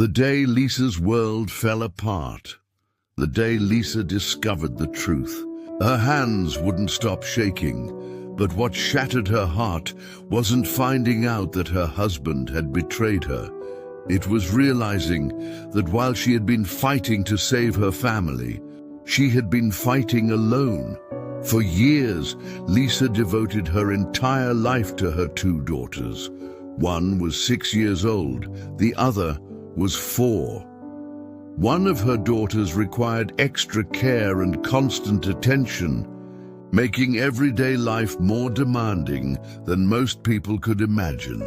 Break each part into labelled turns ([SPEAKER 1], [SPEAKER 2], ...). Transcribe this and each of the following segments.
[SPEAKER 1] The day Lisa's world fell apart. The day Lisa discovered the truth. Her hands wouldn't stop shaking, but what shattered her heart wasn't finding out that her husband had betrayed her. It was realizing that while she had been fighting to save her family, she had been fighting alone. For years, Lisa devoted her entire life to her two daughters. One was 6 years old, the other was 4. One of her daughters required extra care and constant attention, making everyday life more demanding than most people could imagine.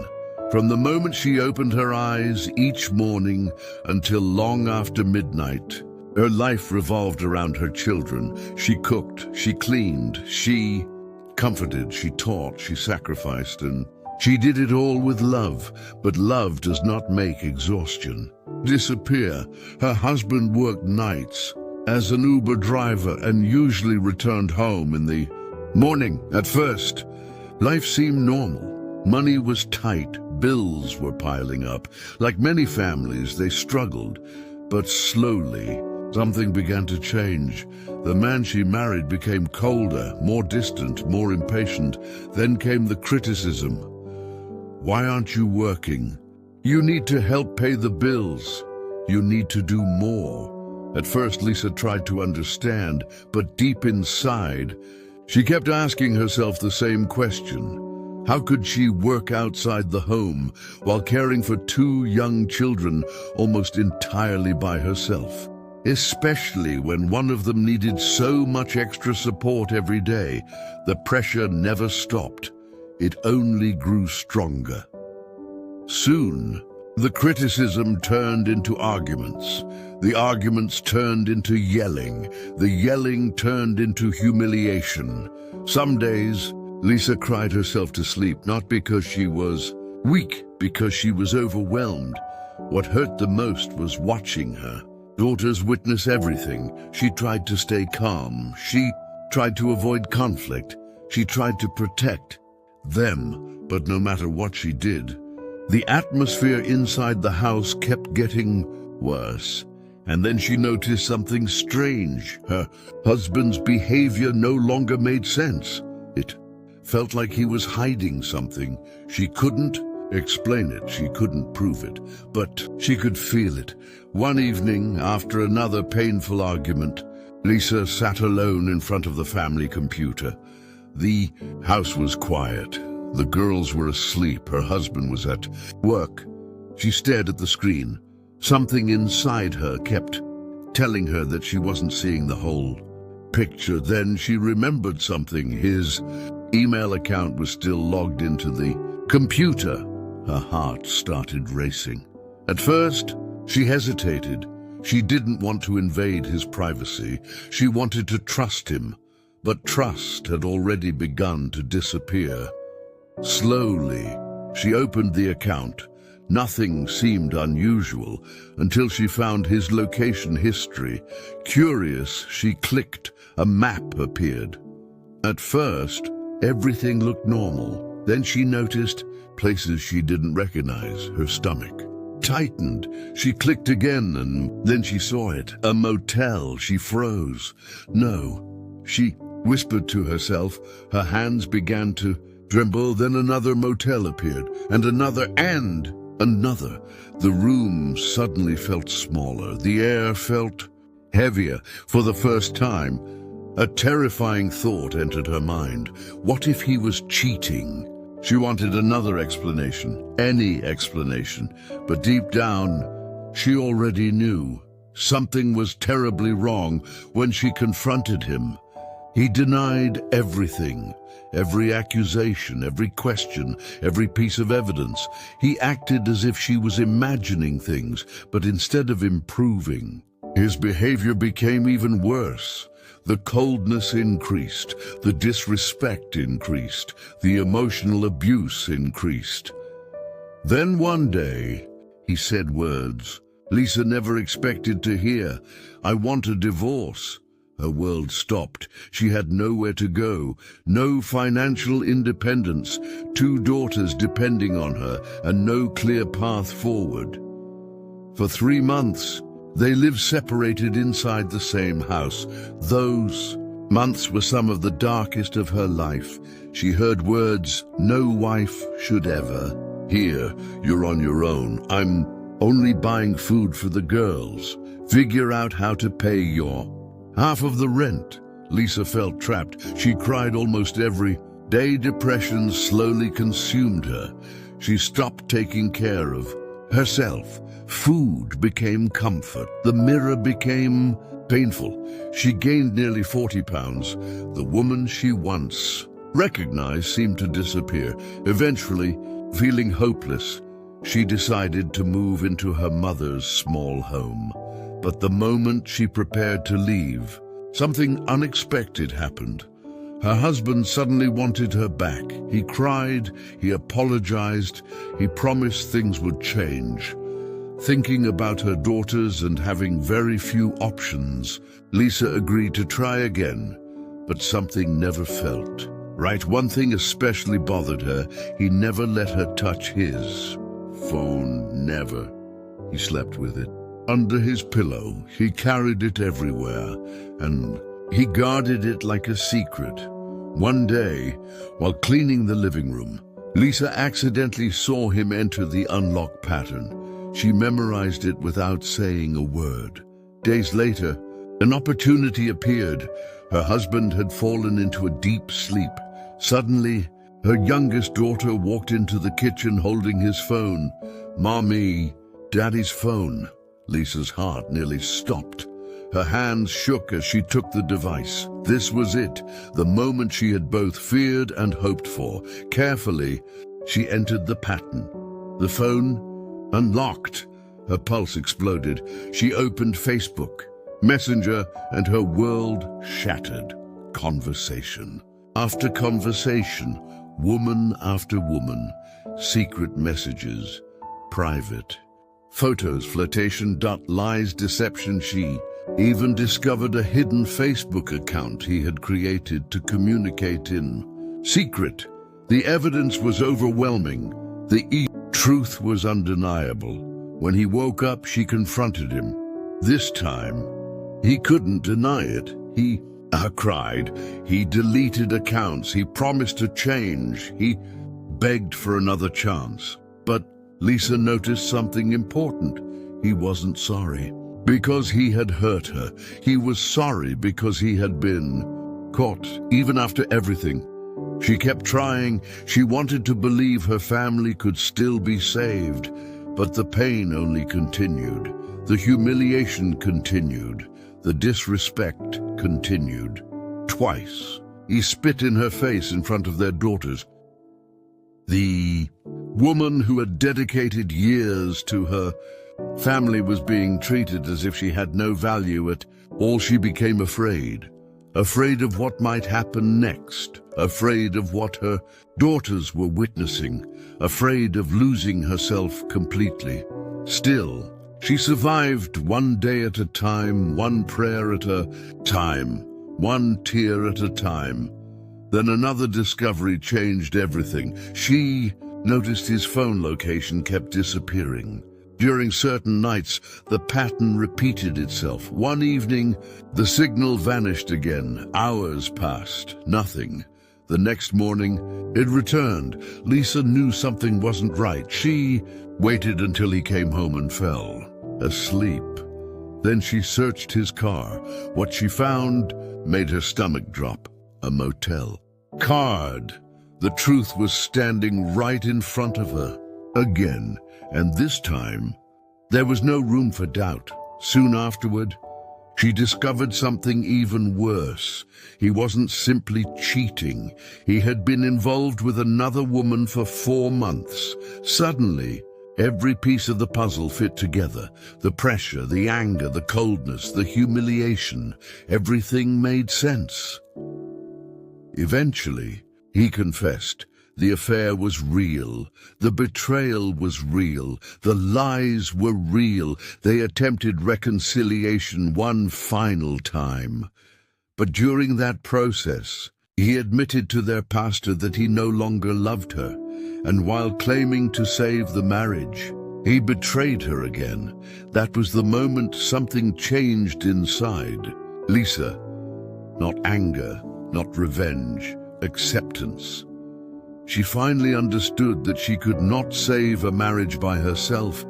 [SPEAKER 1] From the moment she opened her eyes each morning until long after midnight, her life revolved around her children. She cooked, she cleaned, she comforted, she taught, she sacrificed, and she did it all with love. But love does not make exhaustion disappear. Her husband worked nights as an Uber driver and usually returned home in the morning. At first, life seemed normal. Money was tight, bills were piling up. Like many families, they struggled. But slowly, something began to change. The man she married became colder, more distant, more impatient. Then came the criticism. Why aren't you working? You need to help pay the bills. You need to do more. At first, Lisa tried to understand, but deep inside, she kept asking herself the same question. How could she work outside the home while caring for 2 young children almost entirely by herself? Especially when one of them needed so much extra support every day. The pressure never stopped. It only grew stronger. Soon, the criticism turned into arguments. The arguments turned into yelling. The yelling turned into humiliation. Some days, Lisa cried herself to sleep, not because she was weak, because she was overwhelmed. What hurt the most was watching her daughters witness everything. She tried to stay calm. She tried to avoid conflict. She tried to protect them, but no matter what she did, the atmosphere inside the house kept getting worse. And then she noticed something strange. Her husband's behavior no longer made sense. It felt like he was hiding something. She couldn't explain it, she couldn't prove it, but she could feel it. One evening, after another painful argument, Lisa sat alone in front of the family computer. The house was quiet. The girls were asleep. Her husband was at work. She stared at the screen. Something inside her kept telling her that she wasn't seeing the whole picture. Then she remembered something. His email account was still logged into the computer. Her heart started racing. At first, she hesitated. She didn't want to invade his privacy. She wanted to trust him. But trust had already begun to disappear. Slowly, she opened the account. Nothing seemed unusual until she found his location history. Curious, she clicked. A map appeared. At first, everything looked normal. Then she noticed places she didn't recognize. Her stomach tightened. She clicked again, and then she saw it. A motel. She froze. No, she whispered to herself. Her hands began to tremble. Then another motel appeared, and another, and another. The room suddenly felt smaller. The air felt heavier. For the first time, a terrifying thought entered her mind. What if he was cheating? She wanted another explanation, any explanation, but deep down, she already knew. Something was terribly wrong when she confronted him. He denied everything, every accusation, every question, every piece of evidence. He acted as if she was imagining things, but instead of improving, his behavior became even worse. The coldness increased, the disrespect increased, the emotional abuse increased. Then one day, he said words Lisa never expected to hear. "I want a divorce." Her world stopped. She had nowhere to go, no financial independence, 2 daughters depending on her, and no clear path forward. For 3 months, they lived separated inside the same house. Those months were some of the darkest of her life. She heard words no wife should ever hear. You're on your own. I'm only buying food for the girls. Figure out how to pay your half of the rent. Lisa felt trapped. She cried almost every day. Depression slowly consumed her. She stopped taking care of herself. Food became comfort. The mirror became painful. She gained nearly 40 pounds. The woman she once recognized seemed to disappear. Eventually, feeling hopeless, she decided to move into her mother's small home. But the moment she prepared to leave, something unexpected happened. Her husband suddenly wanted her back. He cried, he apologized, he promised things would change. Thinking about her daughters and having very few options, Lisa agreed to try again, but something never felt right. One thing especially bothered her. He never let her touch his phone. Never. He slept with it under his pillow. He carried it everywhere, and he guarded it like a secret. One day, while cleaning the living room, Lisa accidentally saw him enter the unlock pattern. She memorized it without saying a word. Days later, an opportunity appeared. Her husband had fallen into a deep sleep. Suddenly, her youngest daughter walked into the kitchen holding his phone. "Mommy, Daddy's phone." Lisa's heart nearly stopped. Her hands shook as she took the device. This was it, the moment she had both feared and hoped for. Carefully, she entered the pattern. The phone unlocked. Her pulse exploded. She opened Facebook, Messenger, and her world shattered. Conversation after conversation, woman after woman, secret messages, private photos, flirtation, lies, deception. She even discovered a hidden Facebook account he had created to communicate in secret. The evidence was overwhelming. The truth was undeniable. When he woke up, she confronted him. This time, he couldn't deny it. He cried. He deleted accounts. He promised to change. He begged for another chance. But Lisa noticed something important. He wasn't sorry because he had hurt her. He was sorry because he had been caught. Even after everything, she kept trying. She wanted to believe her family could still be saved, but the pain only continued. The humiliation continued. The disrespect continued. Twice, he spit in her face in front of their daughters. The woman who had dedicated years to her family was being treated as if she had no value at all. She became afraid. Afraid of what might happen next, afraid of what her daughters were witnessing, afraid of losing herself completely. Still, she survived one day at a time, one prayer at a time, one tear at a time. Then another discovery changed everything. She noticed his phone location kept disappearing. During certain nights, the pattern repeated itself. One evening, the signal vanished again. Hours passed, nothing. The next morning, it returned. Lisa knew something wasn't right. She waited until he came home and fell asleep. Then she searched his car. What she found made her stomach drop. A motel card. The truth was standing right in front of her. Again. And this time, there was no room for doubt. Soon afterward, she discovered something even worse. He wasn't simply cheating. He had been involved with another woman for 4 months. Suddenly, every piece of the puzzle fit together. The pressure, the anger, the coldness, the humiliation. Everything made sense. Eventually, he confessed. The affair was real. The betrayal was real. The lies were real. They attempted reconciliation one final time. But during that process, he admitted to their pastor that he no longer loved her. And while claiming to save the marriage, He betrayed her again. That was the moment something changed inside. Lisa, not anger, not revenge, acceptance. She finally understood that she could not save a marriage by herself,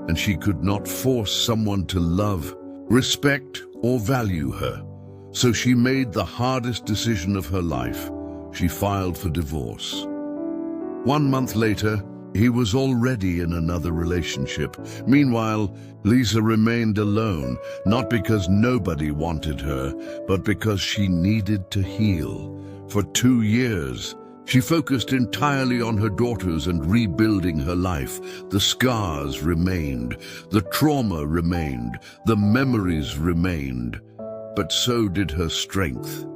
[SPEAKER 1] and she could not force someone to love, respect, or value her. So she made the hardest decision of her life. She filed for divorce. 1 month later, he was already in another relationship. Meanwhile, Lisa remained alone, not because nobody wanted her, but because she needed to heal. For 2 years, she focused entirely on her daughters and rebuilding her life. The scars remained, the trauma remained, the memories remained, but so did her strength.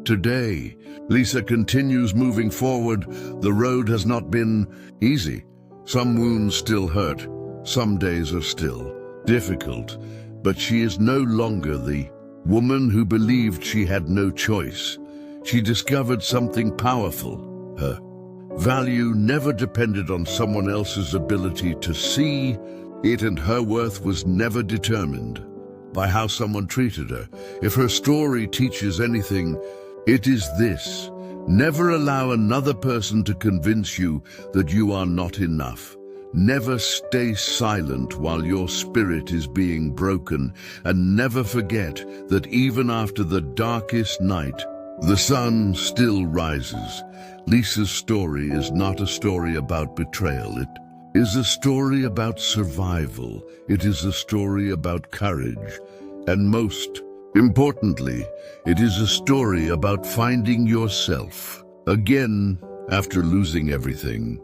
[SPEAKER 1] Today, Lisa continues moving forward. The road has not been easy. Some wounds still hurt. Some days are still difficult. But she is no longer the woman who believed she had no choice. She discovered something powerful. Her value never depended on someone else's ability to see it, and her worth was never determined by how someone treated her. If her story teaches anything, it is this: never allow another person to convince you that you are not enough. Never stay silent while your spirit is being broken, and never forget that even after the darkest night, the sun still rises. Lisa's story is not a story about betrayal. It is a story about survival. It is a story about courage. And most importantly, it is a story about finding yourself again after losing everything.